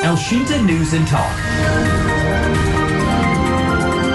Elshinta News and Talk.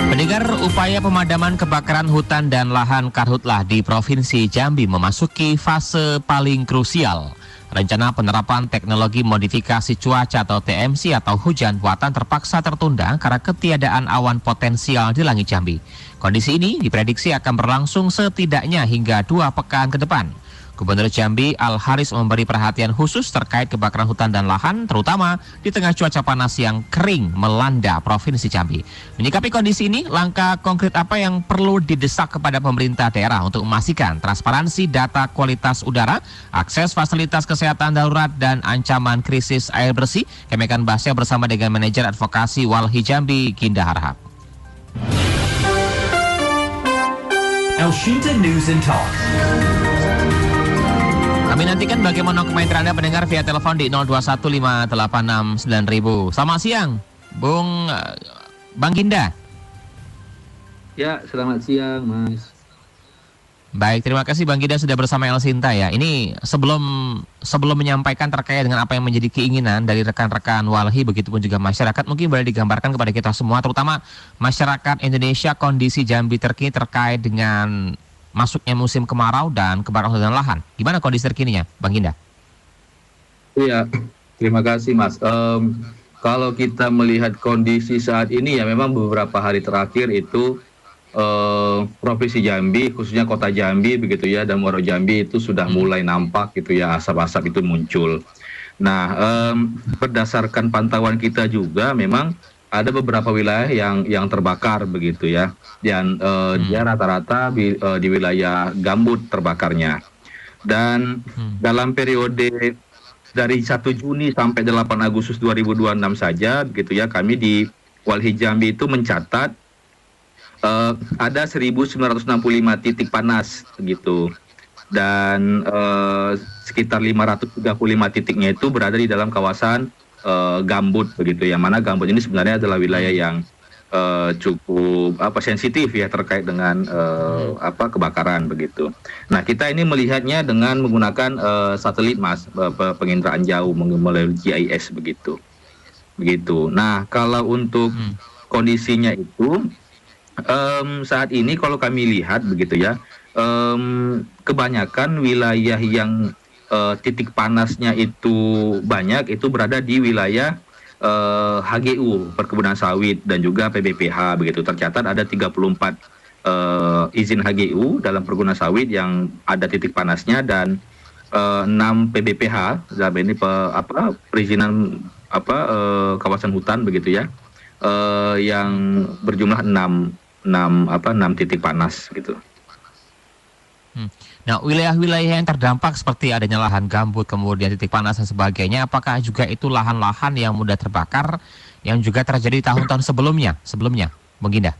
Pendengar, upaya pemadaman kebakaran hutan dan lahan karhutlah di Provinsi Jambi memasuki fase paling krusial. Rencana penerapan teknologi modifikasi cuaca atau TMC atau hujan buatan terpaksa tertunda karena ketiadaan awan potensial di langit Jambi. Kondisi ini diprediksi akan berlangsung setidaknya hingga 2 pekan ke depan. Gubernur Jambi Al-Haris memberi perhatian khusus terkait kebakaran hutan dan lahan, terutama di tengah cuaca panas yang kering melanda Provinsi Jambi. Menyikapi kondisi ini, langkah konkret apa yang perlu didesak kepada pemerintah daerah untuk memastikan transparansi data kualitas udara, akses fasilitas kesehatan darurat, dan ancaman krisis air bersih? Kami akan bahasnya bersama dengan manajer advokasi Walhi Jambi, Ginda Harhab. Elshinta News and Talk. Kami nantikan bagaimana komentar Anda pendengar via telepon di 0215869000. Selamat siang, Bang Ginda. Ya, selamat siang, Mas. Baik, terima kasih Bang Ginda sudah bersama Elshinta ya. Ini sebelum menyampaikan terkait dengan apa yang menjadi keinginan dari rekan-rekan Walhi, begitupun juga masyarakat, mungkin boleh digambarkan kepada kita semua, terutama masyarakat Indonesia, kondisi Jambi terkini terkait dengan masuknya musim kemarau dan kebakaran hutan dan lahan. Gimana kondisi terkininya, Bang Ginda? Iya, terima kasih, Mas. Kalau kita melihat kondisi saat ini ya memang beberapa hari terakhir itu Provinsi Jambi, khususnya Kota Jambi begitu ya, dan Muaro Jambi itu sudah mulai nampak gitu ya, asap-asap itu muncul. Nah, berdasarkan pantauan kita juga memang ada beberapa wilayah yang terbakar begitu ya, dan dia rata-rata di wilayah gambut terbakarnya. Dan dalam periode dari 1 Juni sampai 8 Agustus 2026 saja begitu ya, kami di Walhi Jambi itu mencatat ada 1965 titik panas begitu, dan sekitar 535 titiknya itu berada di dalam kawasan gambut begitu, yang mana gambut ini sebenarnya adalah wilayah yang cukup sensitif ya terkait dengan kebakaran begitu. Nah, kita ini melihatnya dengan menggunakan satelit, Mas, penginderaan jauh melalui GIS begitu. Nah, kalau untuk kondisinya itu saat ini kalau kami lihat begitu ya, kebanyakan wilayah yang titik panasnya itu banyak itu berada di wilayah HGU, perkebunan sawit, dan juga PBPH begitu. Tercatat ada 34 izin HGU dalam perkebunan sawit yang ada titik panasnya, dan 6 PBPH dalam ini perizinan kawasan hutan begitu ya, yang berjumlah 6 titik panas gitu. Nah, wilayah-wilayah yang terdampak seperti adanya lahan gambut, kemudian titik panas dan sebagainya, apakah juga itu lahan-lahan yang mudah terbakar yang juga terjadi tahun-tahun sebelumnya, Bang Ginda?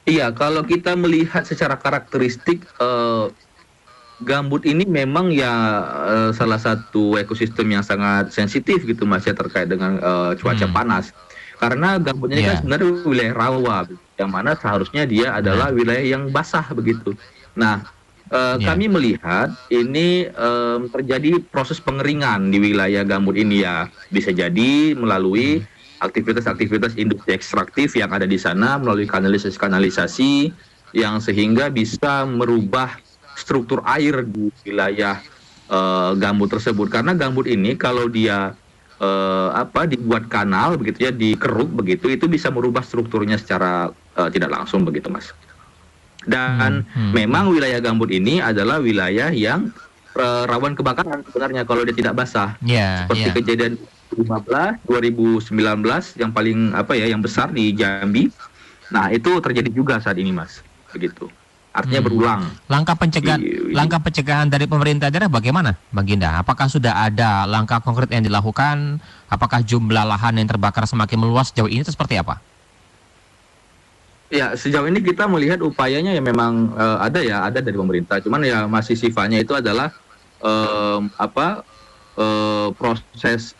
Iya, kalau kita melihat secara karakteristik, gambut ini memang ya salah satu ekosistem yang sangat sensitif gitu, Mas, ya, terkait dengan cuaca panas. Karena gambut ini kan sebenarnya wilayah rawa, yang mana seharusnya dia adalah wilayah yang basah begitu. Nah, kami melihat ini terjadi proses pengeringan di wilayah gambut ini ya. Bisa jadi melalui aktivitas-aktivitas industri ekstraktif yang ada di sana, melalui kanalisasi-kanalisasi yang sehingga bisa merubah struktur air di wilayah gambut tersebut. Karena gambut ini kalau dia dibuat kanal begitu ya, dikeruk begitu, itu bisa merubah strukturnya secara tidak langsung begitu, Mas. Dan memang wilayah gambut ini adalah wilayah yang rawan kebakaran sebenarnya kalau dia tidak basah. Seperti kejadian 2019 yang paling yang besar di Jambi. Nah, itu terjadi juga saat ini, Mas. Begitu. Artinya berulang. Langkah pencegahan dari pemerintah daerah bagaimana, Bang Ginda? Apakah sudah ada langkah konkret yang dilakukan? Apakah jumlah lahan yang terbakar semakin meluas sejauh ini, itu seperti apa? Ya, sejauh ini kita melihat upayanya ya memang ada dari pemerintah. Cuman ya masih sifatnya itu adalah proses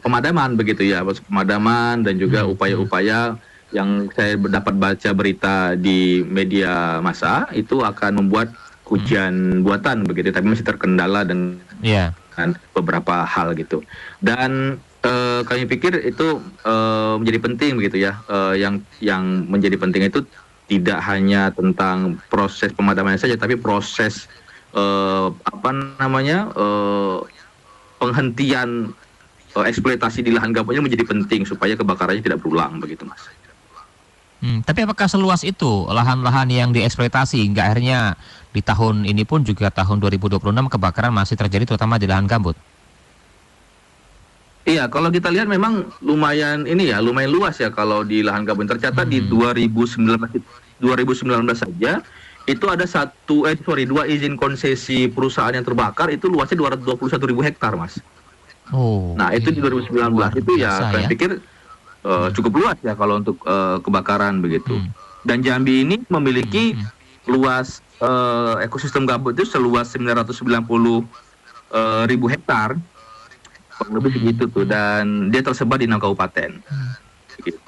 pemadaman begitu ya, pemadaman dan juga upaya-upaya yang saya dapat baca berita di media massa itu akan membuat hujan buatan begitu, tapi masih terkendala dengan beberapa hal gitu. Dan kami pikir itu menjadi penting begitu ya. Yang menjadi penting itu tidak hanya tentang proses pemadaman saja, tapi proses penghentian eksploitasi di lahan gambutnya menjadi penting supaya kebakarannya tidak berulang begitu, Mas. Tapi apakah seluas itu lahan-lahan yang dieksploitasi hingga akhirnya di tahun ini pun juga tahun 2026 kebakaran masih terjadi terutama di lahan gambut? Iya, kalau kita lihat memang lumayan luas ya kalau di lahan gambut. Tercatat di 2019 saja itu ada dua izin konsesi perusahaan yang terbakar itu luasnya 221.000 hektar, Mas. Nah, itu di 2019 itu ya saya pikir cukup luas ya kalau untuk kebakaran begitu. Dan Jambi ini memiliki luas ekosistem gambut itu seluas 990.000 hektar, kurang lebih begitu tuh, dan dia tersebar di 6 kabupaten. Gitu.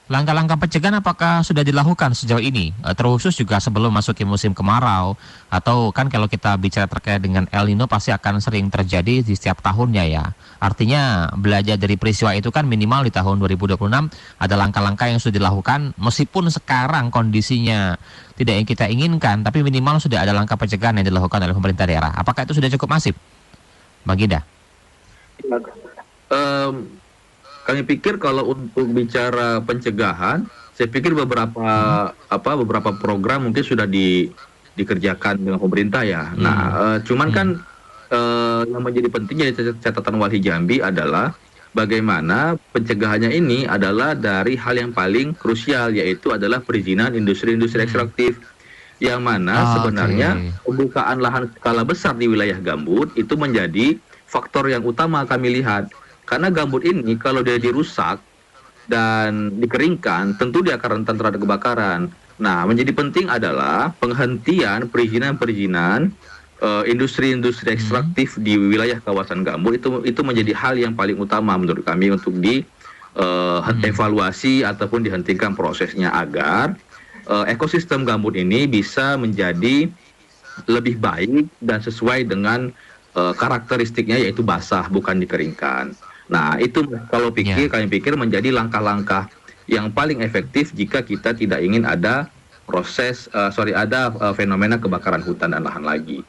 Langkah-langkah pencegahan apakah sudah dilakukan sejauh ini, terkhusus juga sebelum masuki musim kemarau, atau kan kalau kita bicara terkait dengan El Nino pasti akan sering terjadi di setiap tahunnya ya. Artinya belajar dari peristiwa itu kan minimal di tahun 2026 ada langkah-langkah yang sudah dilakukan, meskipun sekarang kondisinya tidak yang kita inginkan, tapi minimal sudah ada langkah pencegahan yang dilakukan oleh pemerintah daerah. Apakah itu sudah cukup masif, Bang Gida? Kami pikir kalau untuk bicara pencegahan, saya pikir beberapa program mungkin sudah dikerjakan dengan pemerintah ya. Nah, cuman kan yang menjadi penting dari catatan Walhi Jambi adalah bagaimana pencegahannya ini adalah dari hal yang paling krusial, yaitu adalah perizinan industri-industri ekstraktif, yang mana sebenarnya pembukaan lahan skala besar di wilayah gambut itu menjadi faktor yang utama kami lihat. Karena gambut ini kalau dia dirusak dan dikeringkan, tentu dia akan rentan terhadap kebakaran. Nah, menjadi penting adalah penghentian perizinan industri-industri ekstraktif di wilayah kawasan gambut itu menjadi hal yang paling utama menurut kami untuk evaluasi ataupun dihentikan prosesnya agar ekosistem gambut ini bisa menjadi lebih baik dan sesuai dengan karakteristiknya, yaitu basah bukan dikeringkan. Nah, itu kami pikir menjadi langkah-langkah yang paling efektif jika kita tidak ingin ada fenomena kebakaran hutan dan lahan lagi.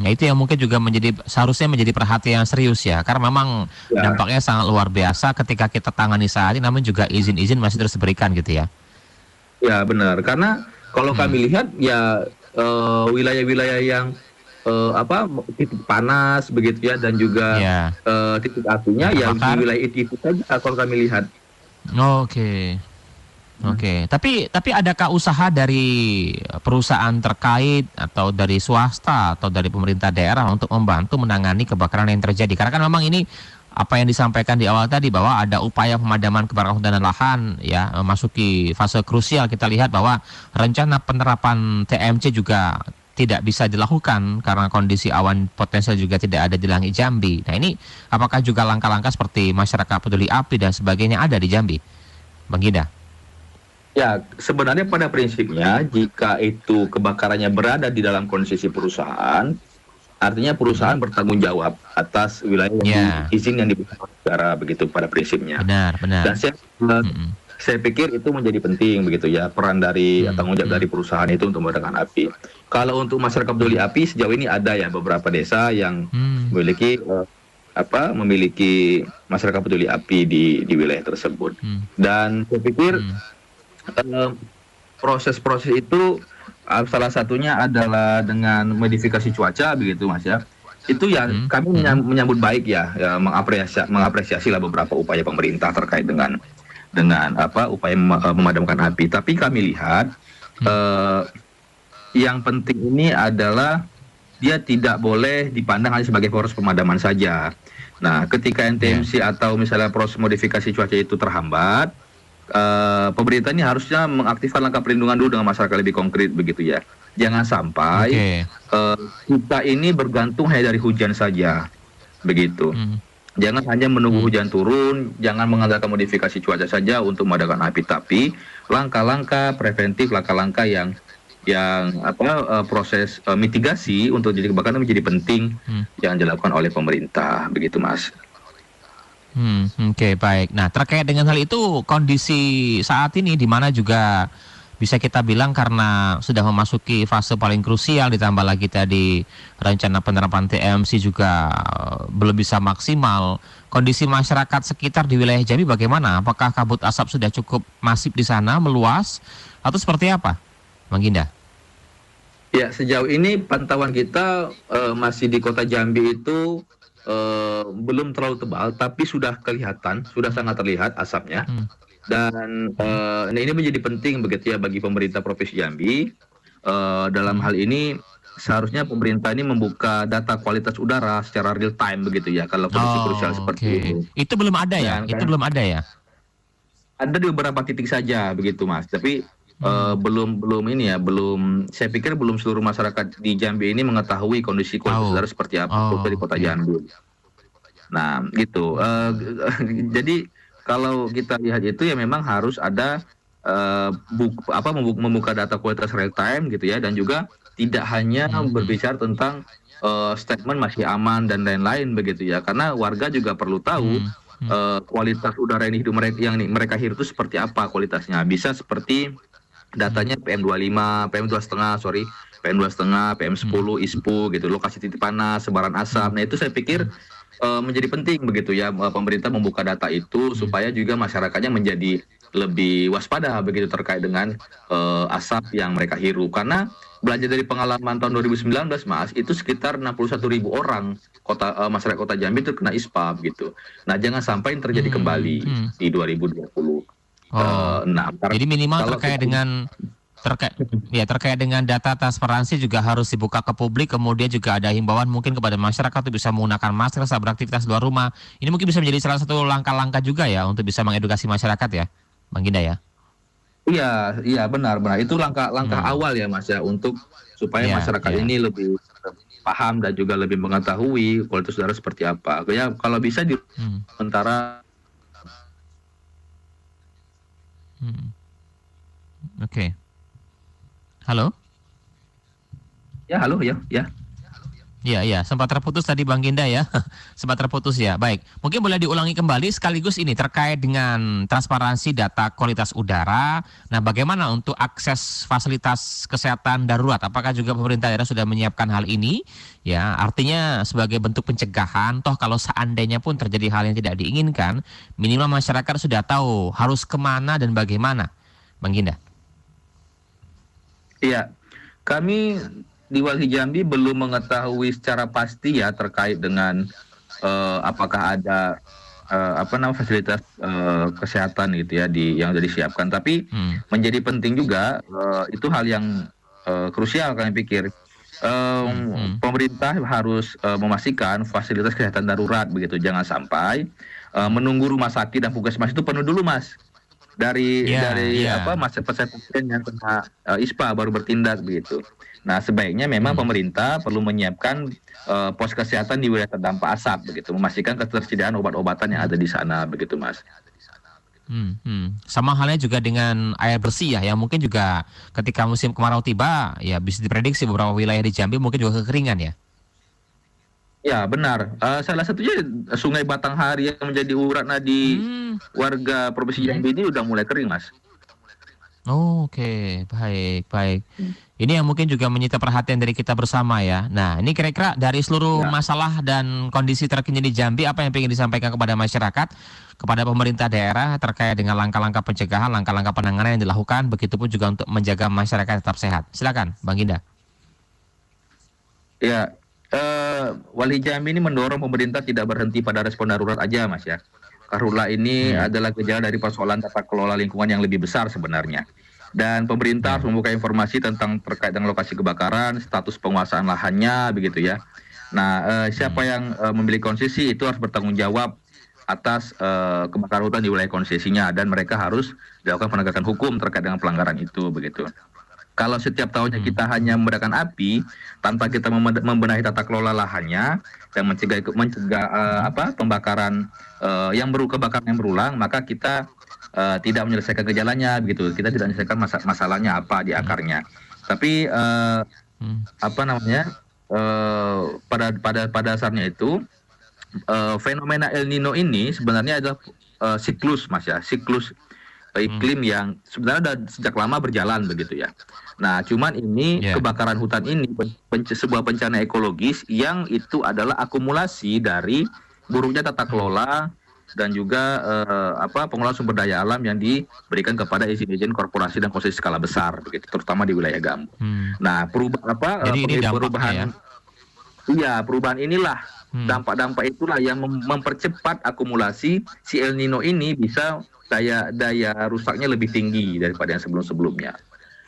Ya, itu yang mungkin juga seharusnya menjadi perhatian serius ya, karena memang dampaknya sangat luar biasa ketika kita tangani saat ini, namun juga izin-izin masih terus diberikan gitu ya. Ya benar, karena kalau kami lihat ya wilayah-wilayah yang titik panas begitu ya, dan juga titik apinya ya di wilayah itu saja kalau kami lihat. Oke. Tapi adakah usaha dari perusahaan terkait atau dari swasta atau dari pemerintah daerah untuk membantu menangani kebakaran yang terjadi? Karena kan memang ini apa yang disampaikan di awal tadi bahwa ada upaya pemadaman kebakaran hutan dan lahan ya memasuki fase krusial. Kita lihat bahwa rencana penerapan TMC juga tidak bisa dilakukan karena kondisi awan potensial juga tidak ada di langit Jambi. Nah, ini apakah juga langkah-langkah seperti masyarakat peduli api dan sebagainya ada di Jambi, Bang Gida? Ya, sebenarnya pada prinsipnya jika itu kebakarannya berada di dalam konsesi perusahaan, artinya perusahaan bertanggung jawab atas wilayah izin yang diberikan negara begitu pada prinsipnya. Benar. Dan saya pikir itu menjadi penting begitu ya, peran dari tanggung jawab dari perusahaan itu untuk memadamkan api. Kalau untuk masyarakat peduli api sejauh ini ada ya beberapa desa yang memiliki masyarakat peduli api di wilayah tersebut. Dan saya pikir proses-proses itu salah satunya adalah dengan modifikasi cuaca begitu, Mas ya. Itu ya kami menyambut baik ya, mengapresiasi lah beberapa upaya pemerintah terkait dengan upaya memadamkan api. Tapi kami lihat yang penting ini adalah dia tidak boleh dipandang hanya sebagai proses pemadaman saja. Nah, ketika NTMC atau misalnya proses modifikasi cuaca itu terhambat, pemerintah ini harusnya mengaktifkan langkah perlindungan dulu dengan masyarakat lebih konkret begitu ya. Jangan sampai kita ini bergantung hanya dari hujan saja begitu. Jangan hanya menunggu hujan turun, jangan mengandalkan modifikasi cuaca saja untuk memadamkan api, tapi langkah-langkah preventif, langkah-langkah yang proses mitigasi untuk jadi kebakaran menjadi penting Hmm. yang dilakukan oleh pemerintah, begitu Mas. Oke, baik. Nah, terkait dengan hal itu, kondisi saat ini di mana juga bisa kita bilang karena sudah memasuki fase paling krusial, ditambah lagi tadi rencana penerapan TMC juga belum bisa maksimal. Kondisi masyarakat sekitar di wilayah Jambi bagaimana? Apakah kabut asap sudah cukup masif di sana, meluas, atau seperti apa, Bang Ginda? Ya, sejauh ini pantauan kita masih di Kota Jambi itu belum terlalu tebal, tapi sudah kelihatan, sudah sangat terlihat asapnya. Hmm. Dan ini menjadi penting begitu ya bagi pemerintah Provinsi Jambi. Dalam hal ini seharusnya pemerintah ini membuka data kualitas udara secara real time begitu ya kalau kondisi krusial seperti Oke. ini. Itu belum ada ya? Dan Itu belum ada ya? ada di beberapa titik saja begitu Mas, tapi belum ini ya, saya pikir belum seluruh masyarakat di Jambi ini mengetahui kondisi kualitas Tahu. udara seperti apa di Kota Oke. Jambi. Nah, gitu. Jadi kalau kita lihat itu ya memang harus ada membuka data kualitas real time gitu ya, dan juga tidak hanya berbicara tentang statement masih aman dan lain-lain begitu ya, karena warga juga perlu tahu kualitas udara yang mereka hirup itu seperti apa kualitasnya. Bisa seperti datanya PM25, PM2,5, PM2,5, PM10, ISPU gitu, lokasi titik panas, sebaran asap. Nah, itu saya pikir menjadi penting begitu ya, pemerintah membuka data itu supaya juga masyarakatnya menjadi lebih waspada begitu terkait dengan asap yang mereka hirup. Karena belajar dari pengalaman tahun 2019 Mas, itu sekitar 61.000 orang masyarakat Kota Jambi itu kena ISPA gitu. Nah, jangan sampai yang terjadi kembali di 2020. Jadi minimal kalau terkait dengan data transparansi juga harus dibuka ke publik, kemudian juga ada himbauan mungkin kepada masyarakat untuk bisa menggunakan masker saat beraktivitas luar rumah. Ini mungkin bisa menjadi salah satu langkah-langkah juga ya untuk bisa mengedukasi masyarakat ya, Bang Ginda ya. Iya benar. Itu langkah awal ya Mas ya, untuk supaya masyarakat ini lebih paham dan juga lebih mengetahui kualitas udara seperti apa. Ya kalau bisa di sementara. Oke. Halo? Ya, halo ya. Iya, sempat terputus tadi Bang Ginda ya. Sempat terputus ya. Baik, mungkin boleh diulangi kembali sekaligus ini terkait dengan transparansi data kualitas udara. Nah, bagaimana untuk akses fasilitas kesehatan darurat? Apakah juga pemerintah daerah sudah menyiapkan hal ini? Ya, artinya sebagai bentuk pencegahan, toh kalau seandainya pun terjadi hal yang tidak diinginkan, minimal masyarakat sudah tahu harus kemana dan bagaimana, Bang Ginda. Iya, kami di Walhi Jambi belum mengetahui secara pasti ya terkait dengan apakah ada fasilitas kesehatan gitu ya yang sudah disiapkan. Tapi menjadi penting juga, itu hal yang krusial kami pikir. Pemerintah harus memastikan fasilitas kesehatan darurat begitu, jangan sampai menunggu rumah sakit dan puskesmas itu penuh dulu Mas. Dari pasien yang kena ISPA baru bertindak begitu. Nah, sebaiknya memang pemerintah perlu menyiapkan pos kesehatan di wilayah terdampak asap begitu, memastikan ketersediaan obat-obatan yang ada di sana begitu Mas. Sama halnya juga dengan air bersih ya, yang mungkin juga ketika musim kemarau tiba ya bisa diprediksi beberapa wilayah di Jambi mungkin juga kekeringan ya. Ya benar, salah satunya Sungai Batanghari yang menjadi urat nadi warga Provinsi Jambi ini udah mulai kering Mas. Oke, baik. Ini yang mungkin juga menyita perhatian dari kita bersama ya. Nah, ini kira-kira dari seluruh masalah dan kondisi terkini di Jambi, apa yang ingin disampaikan kepada masyarakat, kepada pemerintah daerah terkait dengan langkah-langkah pencegahan, langkah-langkah penanganan yang dilakukan, begitupun juga untuk menjaga masyarakat tetap sehat. Silakan, Bang Ginda. Ya, Walhi Jambi ini mendorong pemerintah tidak berhenti pada respon darurat aja Mas ya. Karhutlah ini adalah gejala dari persoalan tata kelola lingkungan yang lebih besar sebenarnya. Dan pemerintah harus membuka informasi terkait dengan lokasi kebakaran, status penguasaan lahannya begitu ya. Nah, siapa yang memiliki konsesi itu harus bertanggung jawab atas kebakaran hutan di wilayah konsesinya, dan mereka harus dilakukan penegakan hukum terkait dengan pelanggaran itu begitu. Kalau setiap tahunnya kita hanya memadamkan api tanpa kita membenahi tata kelola lahannya dan mencegah pembakaran kebakaran yang berulang, maka kita tidak menyelesaikan gejalanya begitu. Kita tidak menyelesaikan masalahnya apa di akarnya. Tapi apa namanya? Pada dasarnya itu fenomena El Nino ini sebenarnya adalah siklus, Mas ya, siklus iklim yang sebenarnya sudah sejak lama berjalan begitu ya. Nah, cuman ini kebakaran hutan ini sebuah bencana ekologis yang itu adalah akumulasi dari buruknya tata kelola dan juga pengelolaan sumber daya alam yang diberikan kepada izin-izin korporasi dan konsesi skala besar begitu, terutama di wilayah Gambut. Nah, perubahan inilah dampak-dampak itulah yang mempercepat akumulasi si El Nino ini, bisa daya rusaknya lebih tinggi daripada yang sebelum-sebelumnya.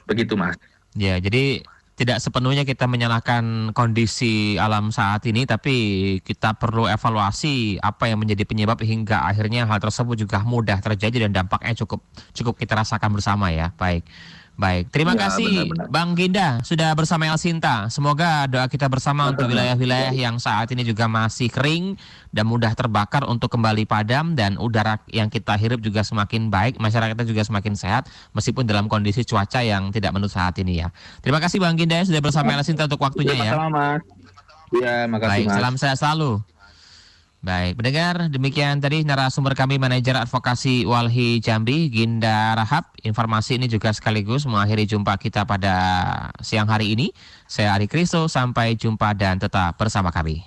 Begitu, Mas. Ya, jadi tidak sepenuhnya kita menyalahkan kondisi alam saat ini, tapi kita perlu evaluasi apa yang menjadi penyebab hingga akhirnya hal tersebut juga mudah terjadi dan dampaknya cukup kita rasakan bersama ya. Baik, terima kasih benar. Bang Ginda sudah bersama El Sinta. Semoga doa kita bersama untuk wilayah-wilayah yang saat ini juga masih kering dan mudah terbakar untuk kembali padam, dan udara yang kita hirup juga semakin baik, masyarakatnya juga semakin sehat meskipun dalam kondisi cuaca yang tidak menurut saat ini ya. Terima kasih Bang Ginda sudah bersama El Sinta untuk waktunya ya. Ya, makasih. Baik, Mas. salam sehat selalu. Baik, pendengar, demikian tadi narasumber kami Manajer Advokasi Walhi Jambi, Ginda Rahab. Informasi ini juga sekaligus mengakhiri jumpa kita pada siang hari ini. Saya Ari Kristo, sampai jumpa dan tetap bersama kami.